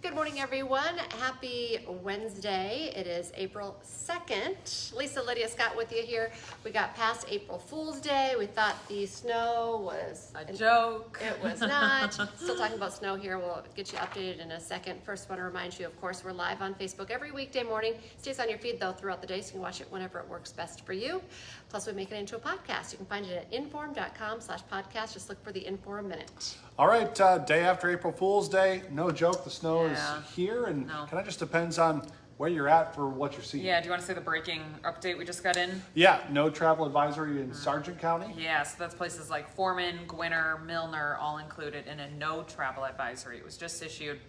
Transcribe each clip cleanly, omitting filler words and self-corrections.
Good morning, everyone. Happy Wednesday. It is April 2nd. Lisa, Lydia, Scott with you here. We got past April Fool's Day. We thought the snow was a joke. It was not. Still talking about snow here. We'll get you updated in a second. First, want to remind you, of course, we're live on Facebook every weekday morning. Stays on your feed, though, throughout the day, so you can watch it whenever it works best for you. Plus, we make it into a podcast. You can find it at inform.com/podcast. Just look for the Inform Minute. All right, day after April Fool's Day. No joke, the snow is here, and kind of just depends on where you're at for what you're seeing. Yeah, do you want to say the breaking update we just got in? Yeah, no travel advisory in Sargent County. Yeah, so that's places like Foreman, Gwinner, Milner, all included in a no travel advisory. It was just issued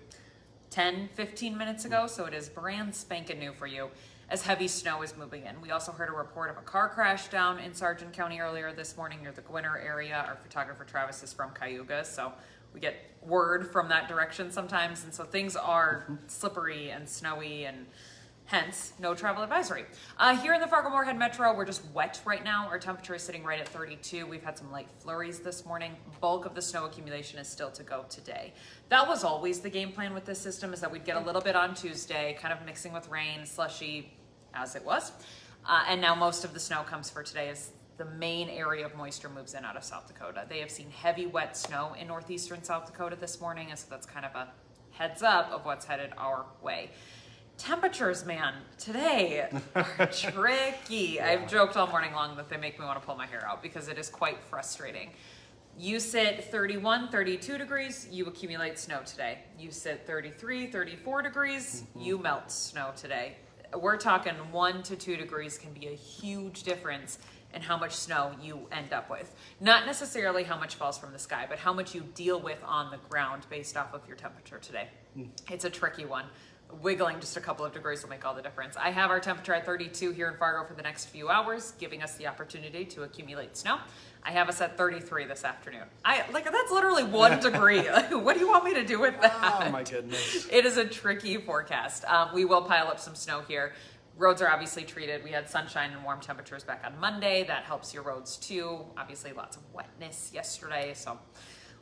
10-15 minutes ago, so it is brand spanking new for you as heavy snow is moving in. We also heard a report of a car crash down in Sargent County earlier this morning near the Gwinner area. Our photographer Travis is from Cayuga, so we get word from that direction sometimes, and so things are slippery and snowy, and hence no travel advisory. Here in the Fargo-Moorhead Metro, we're just wet right now. Our temperature is sitting right at 32. We've had some light flurries this morning. Bulk of the snow accumulation is still to go today. That was always the game plan with this system, is that we'd get a little bit on Tuesday, kind of mixing with rain, slushy, as it was. And now most of the snow comes for today as the main area of moisture moves in out of South Dakota. They have seen heavy wet snow in northeastern South Dakota this morning, and so that's kind of a heads up of what's headed our way. Temperatures, man, today are tricky. I've joked all morning long that they make me want to pull my hair out because it is quite frustrating. You sit 31, 32 degrees, you accumulate snow today. You sit 33, 34 degrees, you melt snow today. We're talking 1 to 2 degrees can be a huge difference in how much snow you end up with. Not necessarily how much falls from the sky, but how much you deal with on the ground based off of your temperature today. It's a tricky one. Wiggling just a couple of degrees will make all the difference. I have our temperature at 32 here in Fargo for the next few hours, giving us the opportunity to accumulate snow. I have us at 33 this afternoon. That's literally 1 degree. What do you want me to do with that? Oh my goodness. It is a tricky forecast. We will pile up some snow here. Roads are obviously treated. We had sunshine and warm temperatures back on Monday. That helps your roads too. Obviously lots of wetness yesterday, so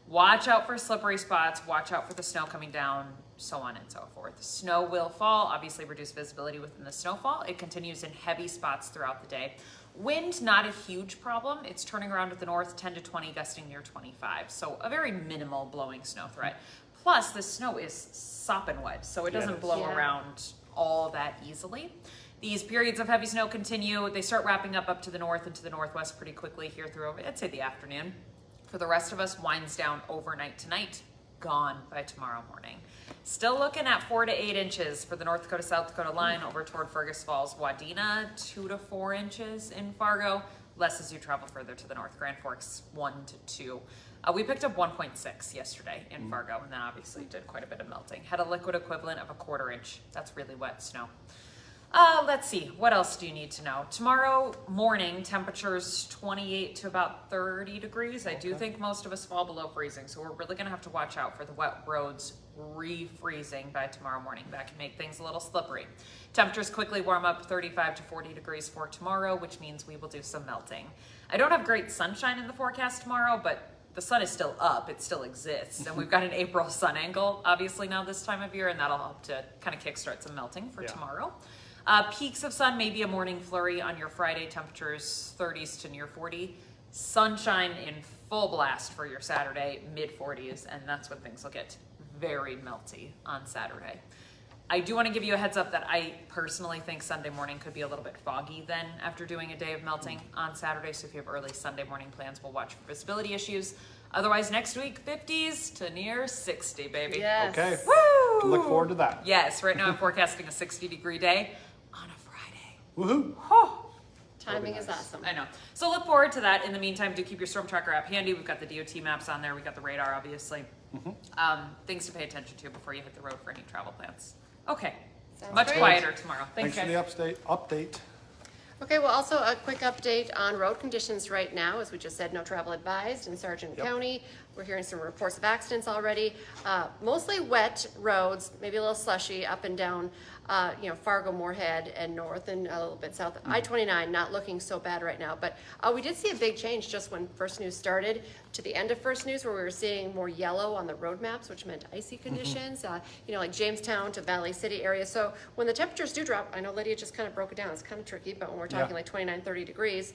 watch out for slippery spots, watch out for the snow coming down, so on and so forth. Snow will fall, obviously reduce visibility within the snowfall. It continues in heavy spots throughout the day. Wind, not a huge problem. It's turning around to the north, 10 to 20, gusting near 25. So a very minimal blowing snow threat. Plus, the snow is sopping wet, so it doesn't blow around all that easily. These periods of heavy snow continue. They start wrapping up to the north and to the northwest pretty quickly here through, I'd say, the afternoon. For the rest of us, winds down overnight tonight, gone by tomorrow morning. Still looking at 4 to 8 inches for the North Dakota, South Dakota line over toward Fergus Falls, Wadena, 2 to 4 inches in Fargo, less as you travel further to the north. Grand Forks, 1 to 2. We picked up 1.6 yesterday in Fargo, and then obviously did quite a bit of melting. Had a liquid equivalent of 1/4 inch. That's really wet snow. Let's see, what else do you need to know? Tomorrow morning, temperatures 28 to about 30 degrees. I do think most of us fall below freezing, so we're really gonna have to watch out for the wet roads refreezing by tomorrow morning. That can make things a little slippery. Temperatures quickly warm up 35 to 40 degrees for tomorrow, which means we will do some melting. I don't have great sunshine in the forecast tomorrow, but the sun is still up, it still exists. And we've got an April sun angle, obviously now this time of year, and that'll help to kind of kickstart some melting for tomorrow. Peaks of sun, maybe a morning flurry on your Friday, temperatures 30s to near 40. Sunshine in full blast for your Saturday, mid 40s, and that's when things will get very melty on Saturday. I do want to give you a heads up that I personally think Sunday morning could be a little bit foggy then after doing a day of melting on Saturday, so if you have early Sunday morning plans, we'll watch for visibility issues. Otherwise, next week, 50s to near 60, baby. Yes. Okay. Woo! Look forward to that. Yes, right now I'm forecasting a 60-degree day on a Friday. Woohoo. Oh. Timing is awesome. I know. So look forward to that. In the meantime, do keep your Storm Tracker app handy. We've got the DOT maps on there. We've got the radar, obviously. Things to pay attention to before you hit the road for any travel plans. Okay. Sounds Much great. quieter tomorrow. Thanks for guys. the update. Okay, well, also a quick update on road conditions right now. As we just said, no travel advised in Sargent County. We're hearing some reports of accidents already. Mostly wet roads, maybe a little slushy up and down, Fargo, Moorhead, and north, and a little bit south. I-29 not looking so bad right now, but we did see a big change just when First News started to the end of First News, where we were seeing more yellow on the road maps, which meant icy conditions, like Jamestown to Valley City area. So when the temperatures do drop, I know Lydia just kind of broke it down, it's kind of tricky, but when we're talking like 29, 30 degrees,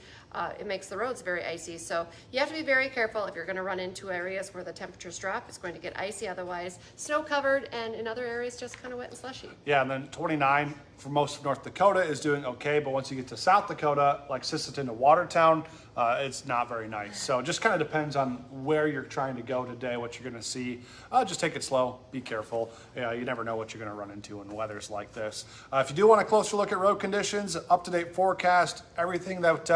it makes the roads very icy. So you have to be very careful if you're going to run into areas where the temperatures drop. It's going to get icy otherwise, snow covered, and in other areas just kind of wet and slushy. Yeah, and then 29 for most of North Dakota is doing okay, but once you get to South Dakota, like Sisseton to Watertown, it's not very nice. So it just kind of depends on where you're trying to go today, what you're going to see. Just take it slow, be careful. You never know what you're going to run into when weather's like this. If you do want a closer look at road conditions, up-to-date forecast, everything that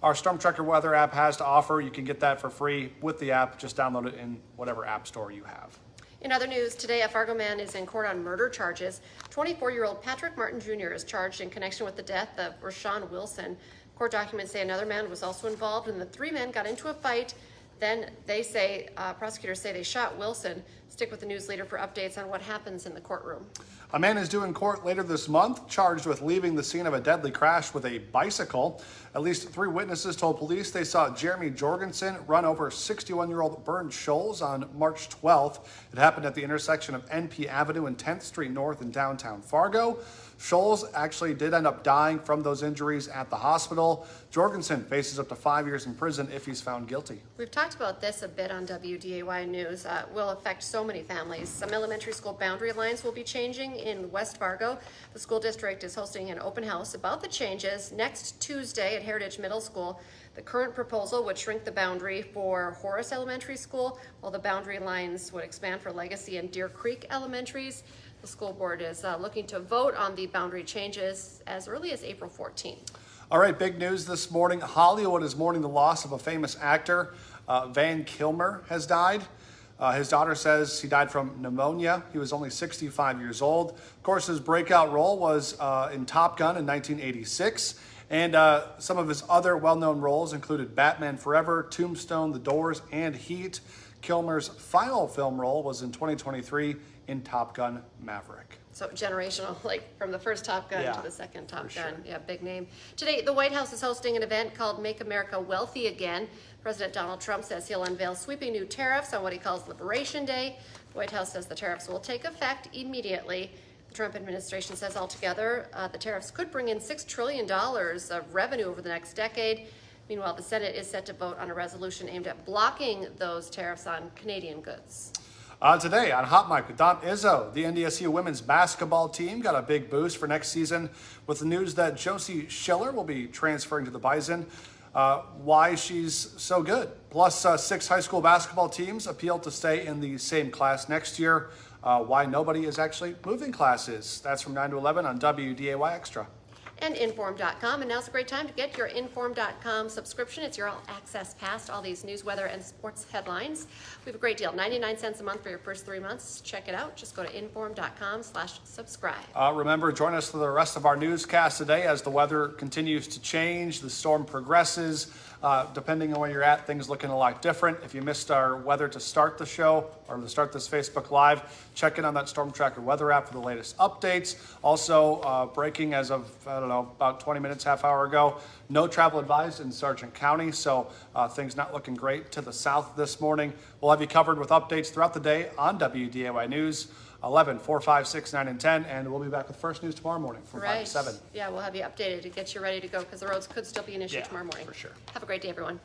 our Storm Tracker weather app has to offer, you can get that for free with the app. Just download it in whatever app store you have. In other news, today a Fargo man is in court on murder charges. 24-year-old Patrick Martin Jr. is charged in connection with the death of Rashawn Wilson. Court documents say another man was also involved, and the three men got into a fight. Then they say, prosecutors say they shot Wilson. Stick with the news leader for updates on what happens in the courtroom. A man is due in court later this month, charged with leaving the scene of a deadly crash with a bicycle. At least 3 witnesses told police they saw Jeremy Jorgensen run over 61-year-old Bernd Scholes on March 12th. It happened at the intersection of NP Avenue and 10th Street North in downtown Fargo. Scholes actually did end up dying from those injuries at the hospital. Jorgensen faces up to 5 years in prison if he's found guilty. We've talked about this a bit on WDAY News. Will affect so many families. Some elementary school boundary lines will be changing in West Fargo. The school district is hosting an open house about the changes next Tuesday at Heritage Middle School. The current proposal would shrink the boundary for Horace Elementary School, while the boundary lines would expand for Legacy and Deer Creek Elementaries. The school board is looking to vote on the boundary changes as early as April 14th. All right, big news this morning. Hollywood is mourning the loss of a famous actor. Van Kilmer has died. His daughter says he died from pneumonia. He was only 65 years old. Of course, his breakout role was in Top Gun in 1986. And some of his other well-known roles included Batman Forever, Tombstone, The Doors, and Heat. Kilmer's final film role was in 2023 in Top Gun Maverick. So generational, like from the first Top Gun Yeah, to the second Top Gun. sure. Yeah, big name. Today, the White House is hosting an event called Make America Wealthy Again. President Donald Trump says he'll unveil sweeping new tariffs on what he calls Liberation Day. The White House says the tariffs will take effect immediately. The Trump administration says altogether the tariffs could bring in $6 trillion of revenue over the next decade. Meanwhile, the Senate is set to vote on a resolution aimed at blocking those tariffs on Canadian goods. Today on Hot Mic with Don Izzo, the NDSU women's basketball team got a big boost for next season with the news that Josie Schiller will be transferring to the Bison. Why she's so good. Plus, 6 high school basketball teams appeal to stay in the same class next year. Why nobody is actually moving classes. That's from 9 to 11 on WDAY Extra. And Inform.com. And now's a great time to get your Inform.com subscription. It's your all-access pass to all these news, weather, and sports headlines. We have a great deal, 99 cents a month for your first 3 months. Check it out. Just go to Inform.com/subscribe. Remember, Join us for the rest of our newscast today as the weather continues to change, the storm progresses. Depending on where you're at, things looking a lot different. If you missed our weather to start the show or to start this Facebook Live, check in on that Storm Tracker weather app for the latest updates. Also, breaking as of, about 20 minutes, half hour ago, no travel advised in Sargent County, so things not looking great to the south this morning. We'll have you covered with updates throughout the day on WDAY News. 11, 4, 5, 6, 9, and 10, and we'll be back with First News tomorrow morning from 5 to 7. Yeah, we'll have you updated to get you ready to go because the roads could still be an issue tomorrow morning. For sure. Have a great day, everyone.